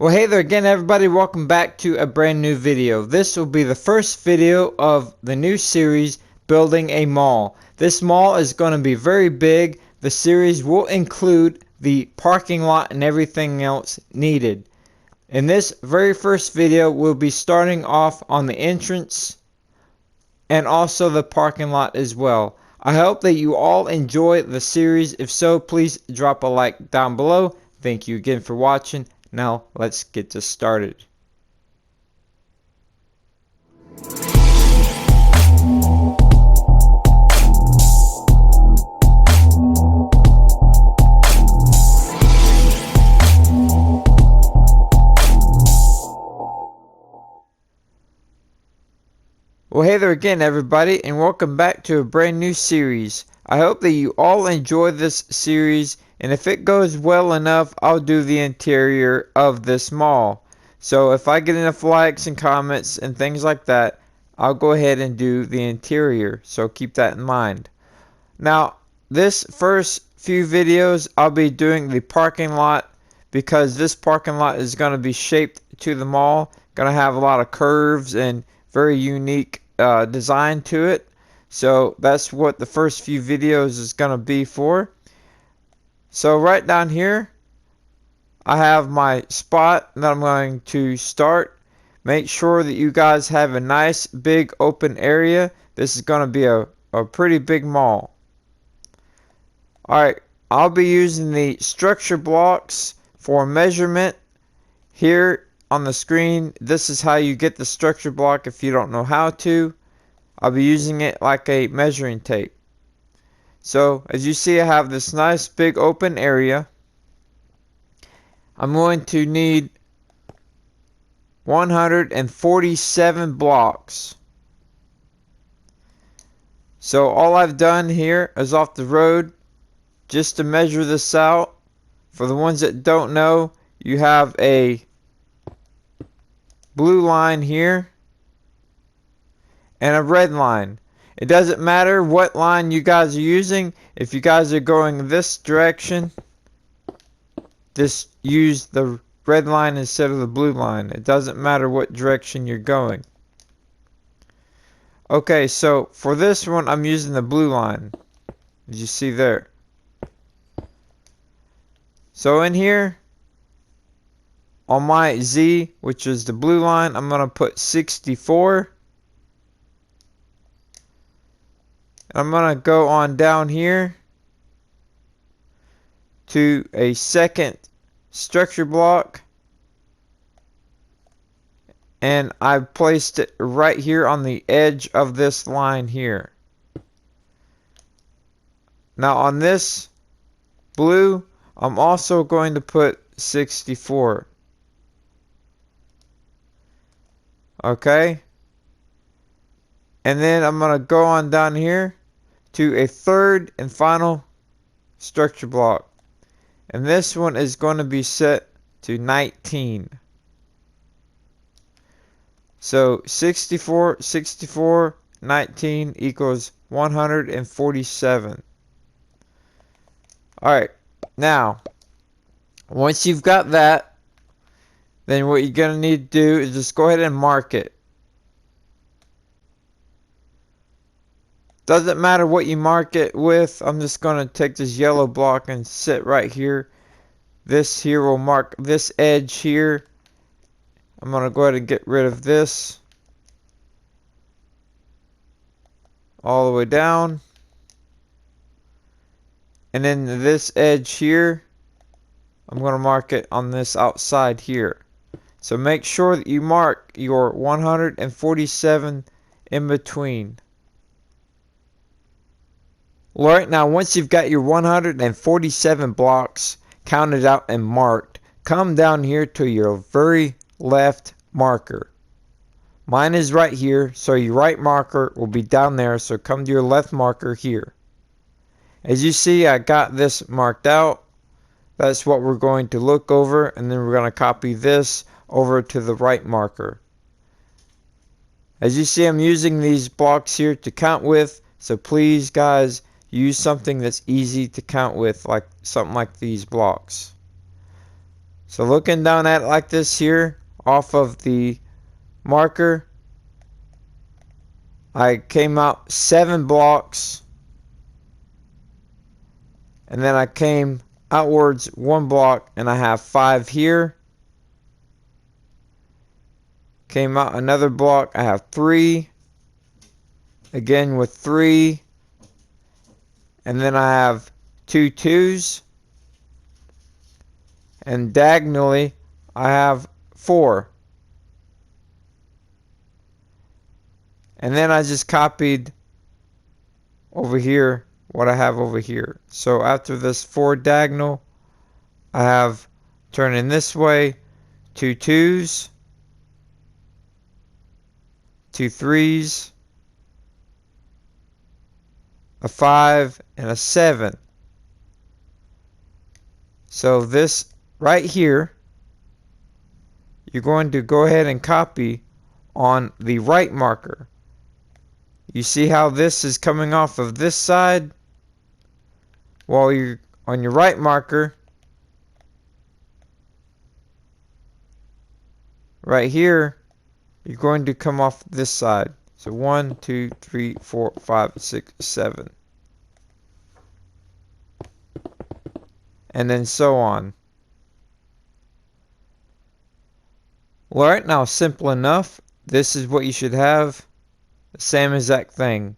Well, hey there again, everybody. Welcome back to a brand new video. This will be the first video of the new series, Building a Mall. This mall is going to be very big. The series will include the parking lot and everything else needed. In this very first video, we'll be starting off on the entrance and also the parking lot as well. I hope that you all enjoy the series. If so, please drop a like down below. Thank you again for watching. Now let's get this started. Well, hey there again, everybody, and welcome back to a brand new series. I hope that you all enjoy this series, and if it goes well enough, I'll do the interior of this mall. So if I get enough likes and comments and things like that, I'll go ahead and do the interior. So keep that in mind. Now, this first few videos, I'll be doing the parking lot because this parking lot is going to be shaped to the mall. Going to have a lot of curves and very unique design to it. So that's what the first few videos is going to be for. So right down here, I have my spot that I'm going to start. Make sure that you guys have a nice big open area. This is going to be a pretty big mall. Alright, I'll be using the structure blocks for measurement. Here on the screen, this is how you get the structure block if you don't know how to. I'll be using it like a measuring tape. So as you see, I have this nice big open area. I'm going to need 147 blocks. So all I've done here is off the road just to measure this out. For the ones that don't know, you have a blue line here and a red line. It doesn't matter what line you guys are using. If you guys are going this direction, just use the red line instead of the blue line. It doesn't matter what direction you're going. Okay, so for this one, I'm using the blue line, as you see there. So in here, on my Z, which is the blue line, I'm going to put 64. I'm going to go on down here to a second structure block. And I've placed it right here on the edge of this line here. Now on this blue, I'm also going to put 64. Okay. And then I'm going to go on down here to a third and final structure block. And this one is going to be set to 19. So 64, 64, 19 equals 147. Alright, now, once you've got that, then what you're going to need to do is just go ahead and mark it. Doesn't matter what you mark it with. I'm just going to take this yellow block and sit right here. This here will mark this edge here. I'm going to go ahead and get rid of this. All the way down. And then this edge here, I'm going to mark it on this outside here. So make sure that you mark your 147 in between. Alright, now once you've got your 147 blocks counted out and marked, come down here to your very left marker. Mine is right here, so your right marker will be down there, so come to your left marker here. As you see, I got this marked out. That's what we're going to look over, and then we're going to copy this over to the right marker. As you see, I'm using these blocks here to count with, so please guys, use something that's easy to count with, like something like these blocks. So looking down at it like this here, off of the marker, I came out 7 blocks, and then I came outwards 1 block, and I have 5 here. Came out another block, I have 3, again with 3, and then I have 2 2s, and diagonally I have 4. And then I just copied over here what I have over here. So after this 4 diagonal, I have turning this way 2 2s, 2 3s, a 5, and a 7. So this right here, you're going to go ahead and copy on the right marker. You see how this is coming off of this side? While you're on your right marker, right here, you're going to come off this side. So 1, 2, 3, 4, 5, 6, 7. And then so on. Well, alright, now simple enough. This is what you should have. The same exact thing.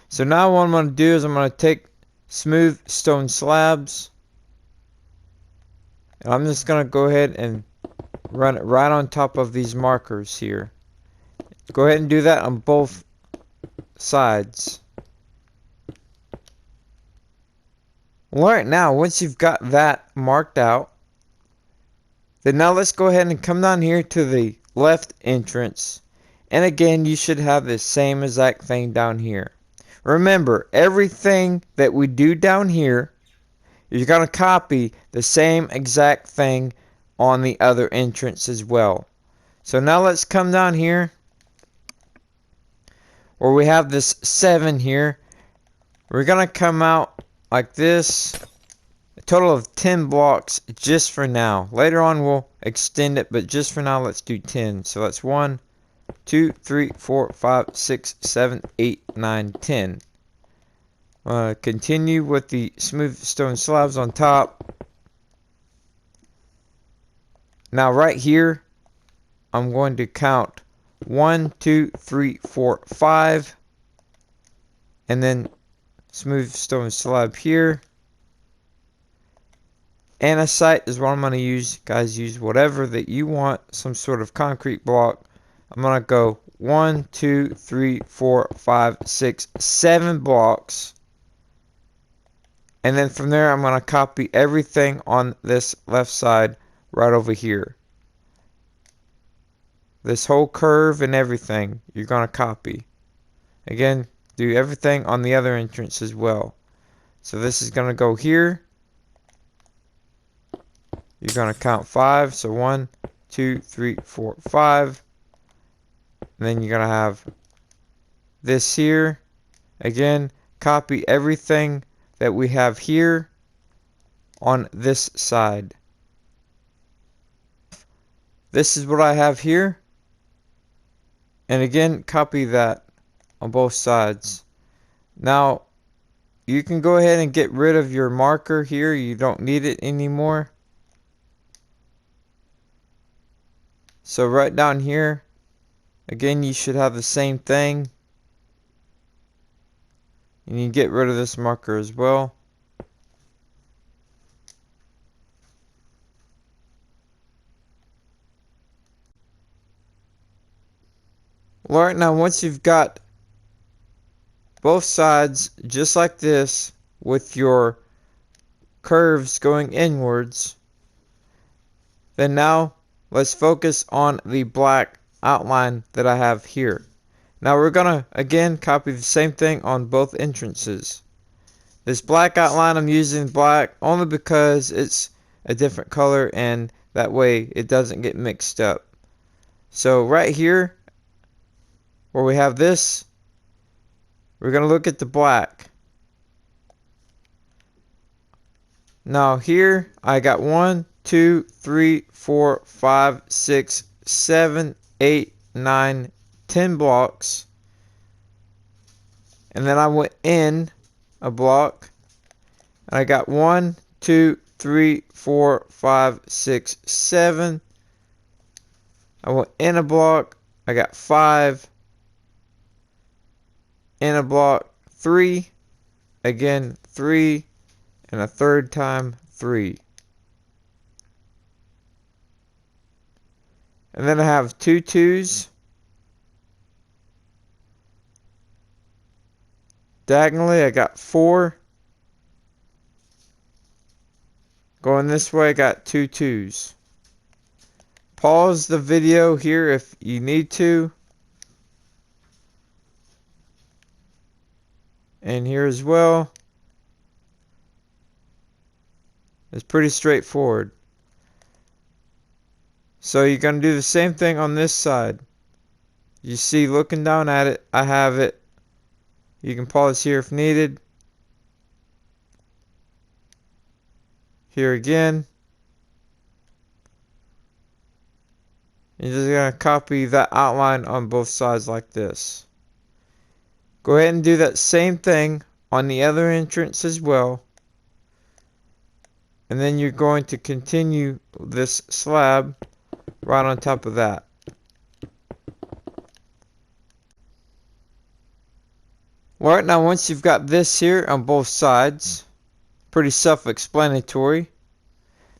So now what I'm going to do is I'm going to take smooth stone slabs, and I'm just going to go ahead and run it right on top of these markers here. Go ahead and do that on both sides. Alright, now once you've got that marked out, then now let's go ahead and come down here to the left entrance. And again, you should have the same exact thing down here. Remember, everything that we do down here, you're going to copy the same exact thing on the other entrance as well. So now let's come down here where we have this 7 here. We're going to come out like this. A total of 10 blocks just for now. Later on we'll extend it, but just for now let's do 10. So that's 1, 2, 3, 4, 5, 6, 7, 8, 9, 10. Continue with the smooth stone slabs on top. Now right here, I'm going to count 1, 2, 3, 4, 5. And then smooth stone slab here. Andesite is what I'm going to use. Guys, use whatever that you want. Some sort of concrete block. I'm going to go 1, 2, 3, 4, 5, 6, 7 blocks. And then from there, I'm going to copy everything on this left side right over here. This whole curve and everything, you're going to copy. Again, do everything on the other entrance as well. So this is going to go here. You're going to count 5. So 1, 2, 3, 4, 5. And then you're going to have this here. Again, copy everything that we have here on this side. This is what I have here. And again, copy that on both sides. Now, you can go ahead and get rid of your marker here. You don't need it anymore. So right down here, again, you should have the same thing. And you get rid of this marker as well. Alright, now once you've got both sides just like this with your curves going inwards, then now let's focus on the black outline that I have here. Now we're going to again copy the same thing on both entrances. This black outline, I'm using black only because it's a different color and that way it doesn't get mixed up. So right here where we have this, we're going to look at the black. Now here I got 1, 2, 3, 4, 5, 6, 7, 8, 9, 10 blocks. And then I went in a block. And I got 1, 2, 3, 4, 5, 6, 7. I went in a block. I got 5. In a block, 3. Again, 3. And a third time, 3. And then I have 2 2s. Diagonally, I got 4. Going this way, I got 2 2s. Pause the video here if you need to. And here as well. It's pretty straightforward. So you're going to do the same thing on this side. You see, looking down at it, I have it. You can pause here if needed. Here again. You're just going to copy that outline on both sides like this. Go ahead and do that same thing on the other entrance as well. And then you're going to continue this slab right on top of that. Alright, now once you've got this here on both sides, pretty self-explanatory,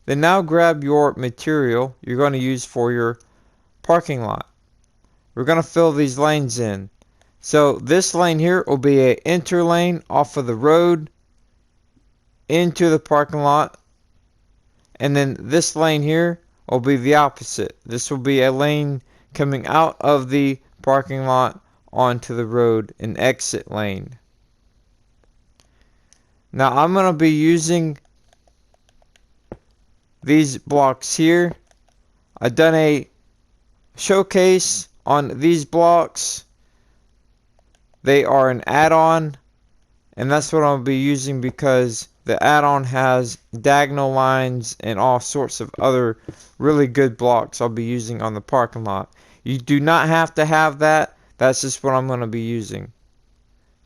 then now grab your material you're going to use for your parking lot. We're going to fill these lanes in. So this lane here will be an enter lane off of the road into the parking lot. And then this lane here will be the opposite. This will be a lane coming out of the parking lot onto the road, an exit lane. Now I'm going to be using these blocks here. I've done a showcase on these blocks. They are an add-on, and that's what I'll be using because the add-on has diagonal lines and all sorts of other really good blocks I'll be using on the parking lot. You do not have to have that. That's just what I'm going to be using.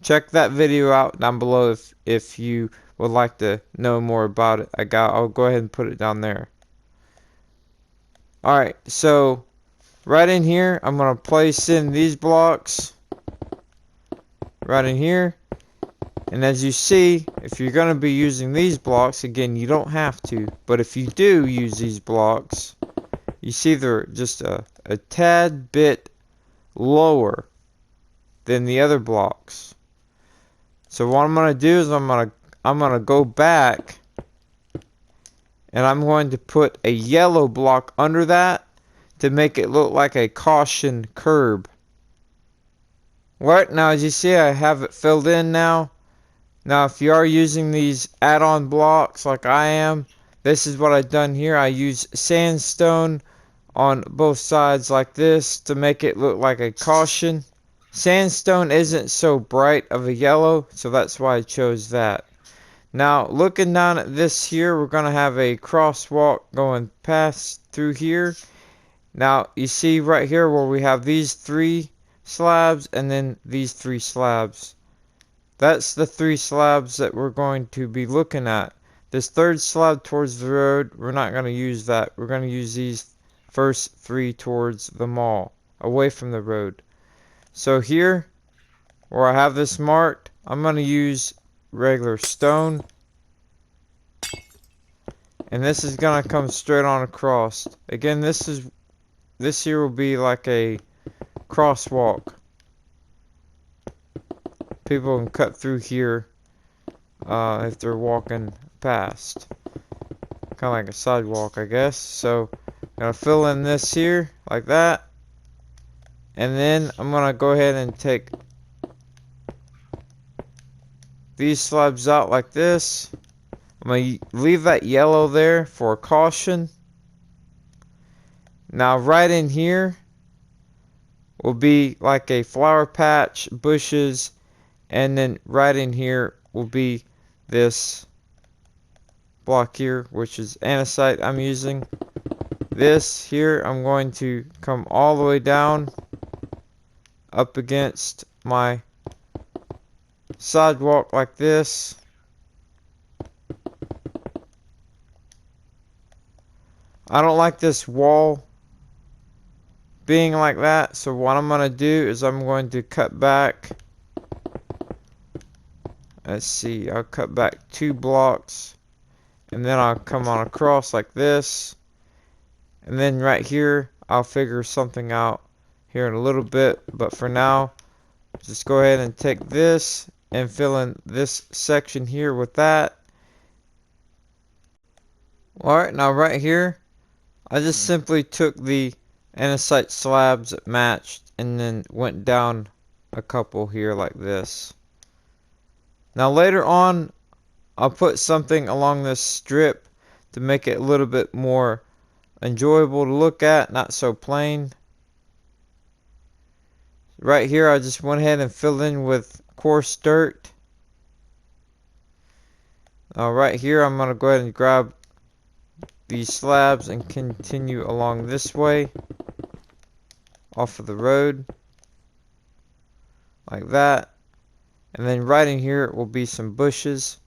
Check that video out down below if you would like to know more about it. I'll go ahead and put it down there. Alright, so right in here, I'm going to place in these blocks. Right in here. And as you see, if you're going to be using these blocks, again, you don't have to. But if you do use these blocks, you see they're just a tad bit lower than the other blocks. So what I'm going to do is I'm going to go back and I'm going to put a yellow block under that to make it look like a caution curb. Right, now as you see, I have it filled in now. Now if you are using these add-on blocks like I am, this is what I've done here. I use sandstone on both sides like this to make it look like a caution. Sandstone isn't so bright of a yellow, so that's why I chose that. Now looking down at this here, we're going to have a crosswalk going past through here. Now you see right here where we have these 3 slabs and then these 3 slabs. That's the 3 slabs that we're going to be looking at. This third slab towards the road, we're not going to use that. We're going to use these first 3 towards the mall, away from the road. So here, where I have this marked, I'm going to use regular stone. And this is going to come straight on across. Again, this here will be like a crosswalk. People can cut through here if they're walking past. Kind of like a sidewalk, I guess. So I'm going to fill in this here like that. And then I'm going to go ahead and take these slabs out like this. I'm going to leave that yellow there for caution. Now right in here will be like a flower patch, bushes, and then right in here will be this block here, which is andesite I'm using. This here, I'm going to come all the way down up against my sidewalk like this. I don't like this wall being like that, so what I'm going to do is I'm going to cut back. Let's see, I'll cut back 2 blocks, and then I'll come on across like this, and then right here I'll figure something out here in a little bit, but for now just go ahead and take this and fill in this section here with that. Alright, now right here I just simply took the andesite slabs that matched and then went down a couple here like this. Now later on I'll put something along this strip to make it a little bit more enjoyable to look at, not so plain. Right here I just went ahead and filled in with coarse dirt. Now right here I'm going to go ahead and grab these slabs and continue along this way off of the road like that, and then right in here will be some bushes.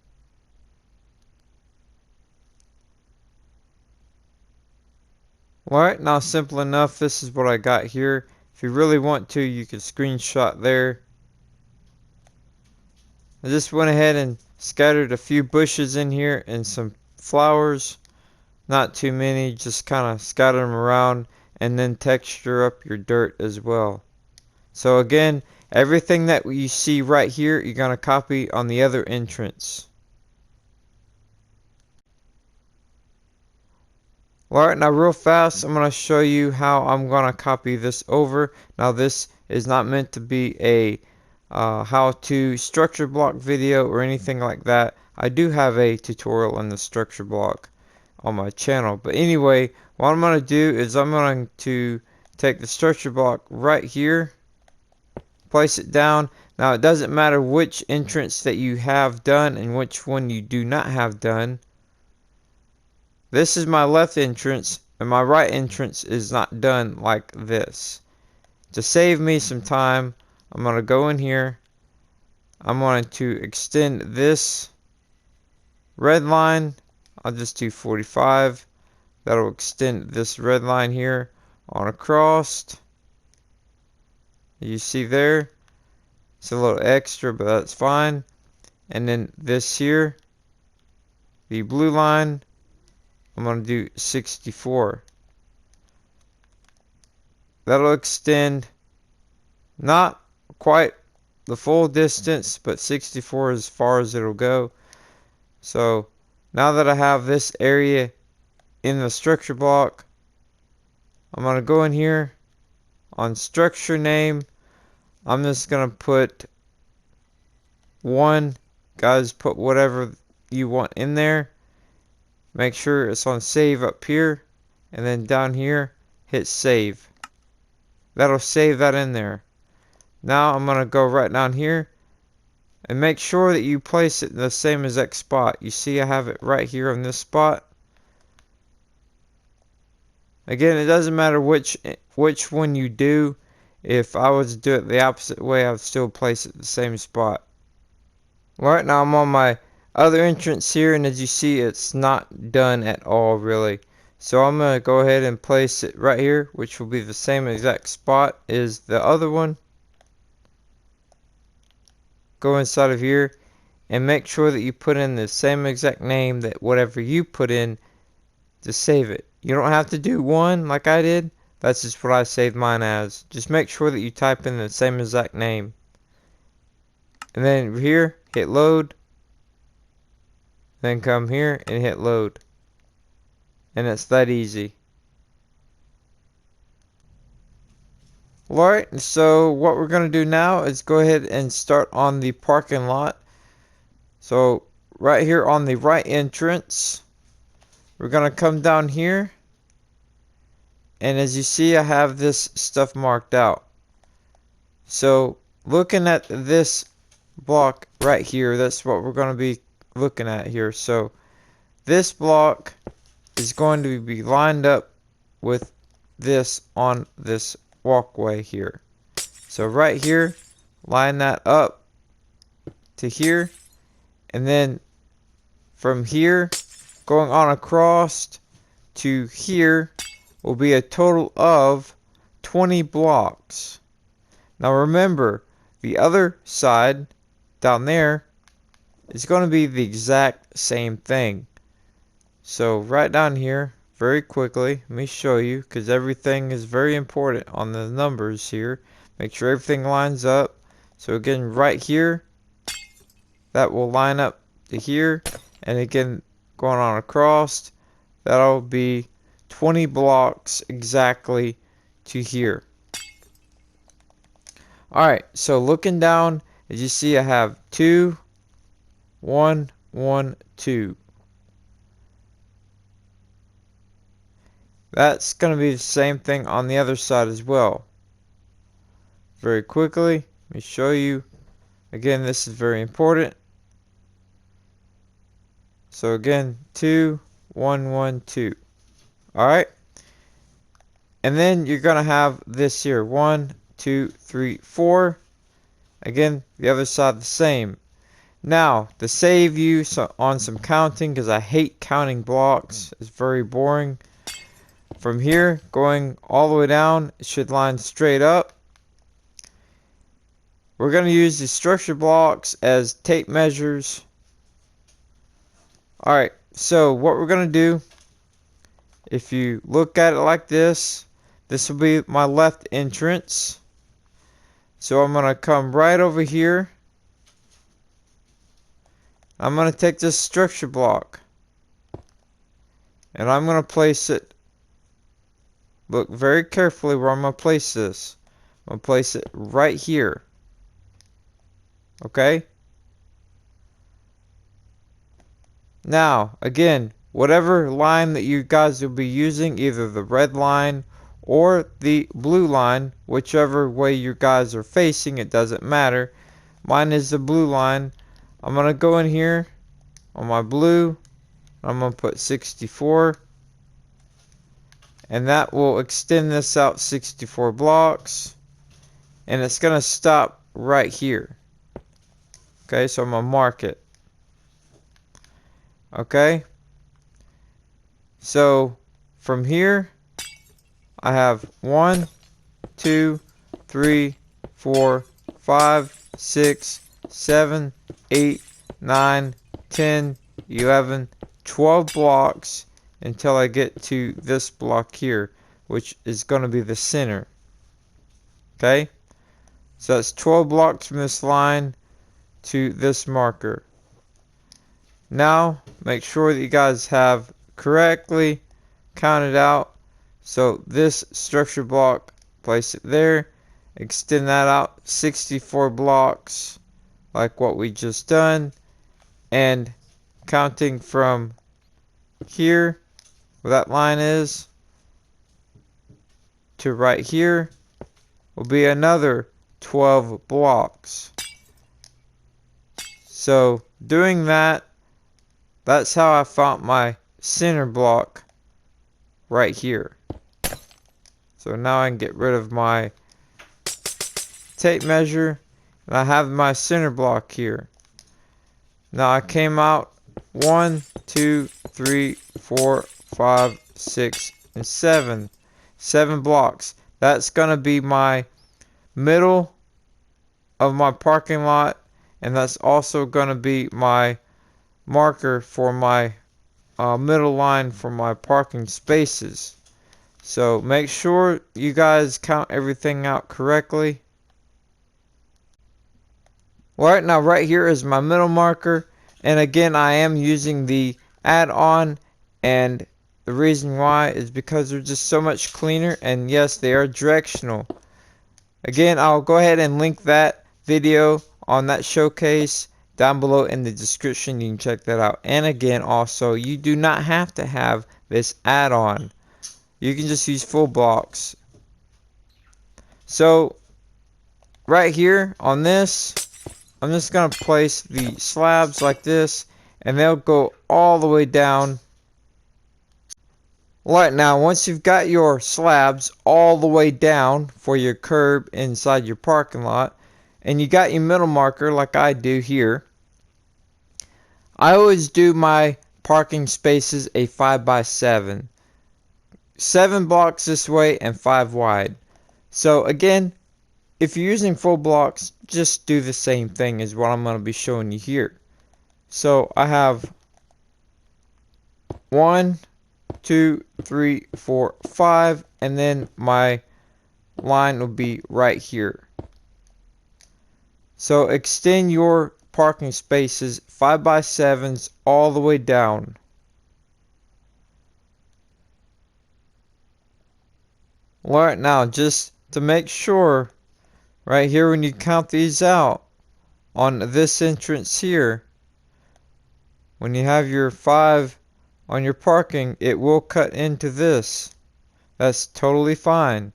Alright, now simple enough, this is what I got here. If you really want to, you can screenshot there. I just went ahead and scattered a few bushes in here and some flowers. Not too many, just kind of scatter them around and then texture up your dirt as well. So again, everything that you see right here, you're going to copy on the other entrance. Alright, now real fast, I'm going to show you how I'm going to copy this over. Now this is not meant to be a how-to structure block video or anything like that. I do have a tutorial on the structure block on my channel, but anyway, what I'm going to do is I'm going to take the structure block right here, place it down. Now it doesn't matter which entrance that you have done and which one you do not have done. This is my left entrance and my right entrance is not done like this. To save me some time, I'm going to go in here. I'm going to extend this red line. I'll just do 45. That'll extend this red line here on across. You see there? It's a little extra, but that's fine. And then this here, the blue line, I'm going to do 64. That'll extend not quite the full distance, but 64 as far as it'll go. So now that I have this area in the structure block, I'm going to go in here on structure name. I'm just going to put 1. Guys, put whatever you want in there. Make sure it's on save up here, and then down here hit save. That'll save that in there. Now I'm going to go right down here and make sure that you place it in the same exact spot. You see I have it right here on this spot. Again, it doesn't matter which one you do. If I was to do it the opposite way, I would still place it in the same spot. Right now I'm on my other entrance here, and as you see, it's not done at all really. So I'm going to go ahead and place it right here, which will be the same exact spot as the other one. Go inside of here and make sure that you put in the same exact name that whatever you put in to save it. You don't have to do 1 like I did. That's just what I saved mine as. Just make sure that you type in the same exact name. And then here, hit load. Then come here and hit load. And it's that easy. Alright, so what we're going to do now is go ahead and start on the parking lot. So right here on the right entrance, we're going to come down here. And as you see, I have this stuff marked out. So looking at this block right here, that's what we're going to be looking at here. So this block is going to be lined up with this on this walkway here. So right here, line that up to here, and then from here going on across to here will be a total of 20 blocks. Now remember, the other side down there is going to be the exact same thing. So right down here, very quickly, let me show you, because everything is very important on the numbers here. Make sure everything lines up. So again, right here, that will line up to here, and again, going on across, that'll be 20 blocks exactly to here. Alright, so looking down, as you see, I have 2, 1, 1, 2. That's going to be the same thing on the other side as well. Very quickly, let me show you. Again, this is very important. So again, 2, 1, 1, 2. Alright. And then you're going to have this here. 1, 2, 3, 4. Again, the other side the same. Now, to save you on some counting, because I hate counting blocks. It's very boring. From here, going all the way down, it should line straight up. We're going to use the structure blocks as tape measures. Alright, so what we're going to do, if you look at it like this, this will be my left entrance. So I'm going to come right over here. I'm going to take this structure block, and I'm going to place it. Look very carefully where I'm going to place this. I'm going to place it right here. Okay? Now, again, whatever line that you guys will be using, either the red line or the blue line, whichever way you guys are facing, it doesn't matter. Mine is the blue line. I'm going to go in here on my blue. I'm going to put 64. And that will extend this out 64 blocks. And it's going to stop right here. Okay, so I'm going to mark it. Okay. So from here, I have 1, 2, 3, 4, 5, 6, 7, 8, 9, 10, 11, 12 blocks until I get to this block here, which is going to be the center. Okay? So that's 12 blocks from this line to this marker. Now, make sure that you guys have correctly counted out. So this structure block, place it there. Extend that out 64 blocks like what we just done. And counting from here, where that line is, to right here will be another 12 blocks. So doing that, that's how I found my center block right here. So now I can get rid of my tape measure, and I have my center block here. Now I came out 1, 2, 3, 4, 5, 6, and 7. 7 blocks. That's going to be my middle of my parking lot, and that's also going to be my marker for my middle line for my parking spaces. So make sure you guys count everything out correctly. Alright, now right here is my middle marker, and again I am using the add-on, and the reason why is because they're just so much cleaner, and yes, they are directional. Again, I'll go ahead and link that video on that showcase down below in the description. You can check that out. And again, also, you do not have to have this add-on. You can just use full blocks. So right here on this, I'm just going to place the slabs like this, and they'll go all the way down. Right, now once you've got your slabs all the way down for your curb inside your parking lot, and you got your middle marker like I do here, I always do my parking spaces a 5x7. 7 blocks this way and 5 wide. So again, if you're using full blocks, just do the same thing as what I'm going to be showing you here. So I have 1, 2, 3, 4, 5, and then my line will be right here. So extend your parking spaces 5x7s all the way down. Alright, now just to make sure, right here when you count these out on this entrance here, when you have your 5 on your parking, it will cut into this. That's totally fine.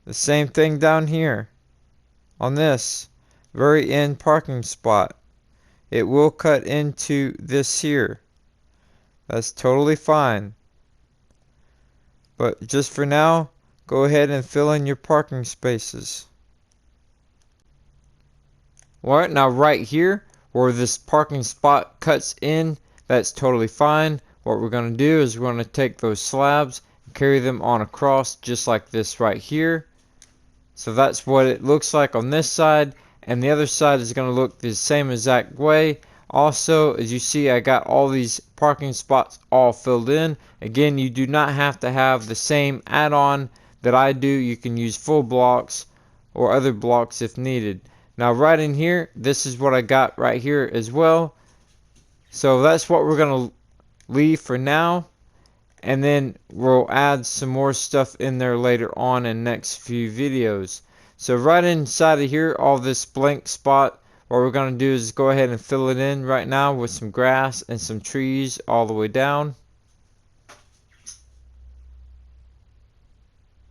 The same thing down here on this very end parking spot. It will cut into this here. That's totally fine. But just for now, go ahead and fill in your parking spaces. Alright, now right here where this parking spot cuts in, that's totally fine. What we're going to do is we're going to take those slabs and carry them on across just like this right here. So that's what it looks like on this side, and the other side is going to look the same exact way. Also, as you see, I got all these parking spots all filled in. Again, you do not have to have the same add-on that I do. You can use full blocks or other blocks if needed. Now right in here, this is what I got right here as well. So that's what we're going to leave for now. And then we'll add some more stuff in there later on in next few videos. So right inside of here, all this blank spot, what we're going to do is go ahead and fill it in right now with some grass and some trees all the way down.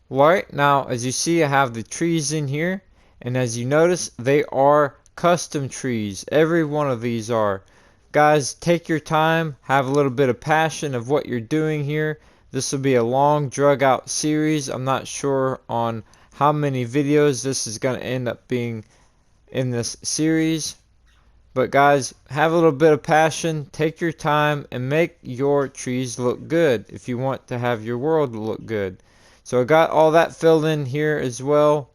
Right, now as you see, I have the trees in here, and as you notice, they are custom trees. Every one of these are. Guys, take your time, have a little bit of passion of what you're doing here. This will be a long drug out series. I'm not sure on how many videos this is going to end up being in this series. But guys, have a little bit of passion, take your time, and make your trees look good if you want to have your world look good. So I got all that filled in here as well.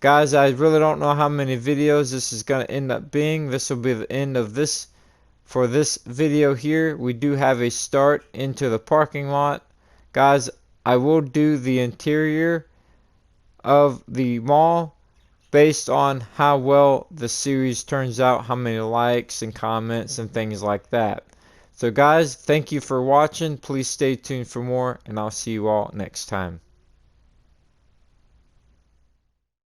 Guys, I really don't know how many videos this is going to end up being. This will be the end of this. For this video here, we do have a start into the parking lot. Guys, I will do the interior of the mall based on how well the series turns out, how many likes and comments and things like that. So guys, thank you for watching. Please stay tuned for more, and I'll see you all next time.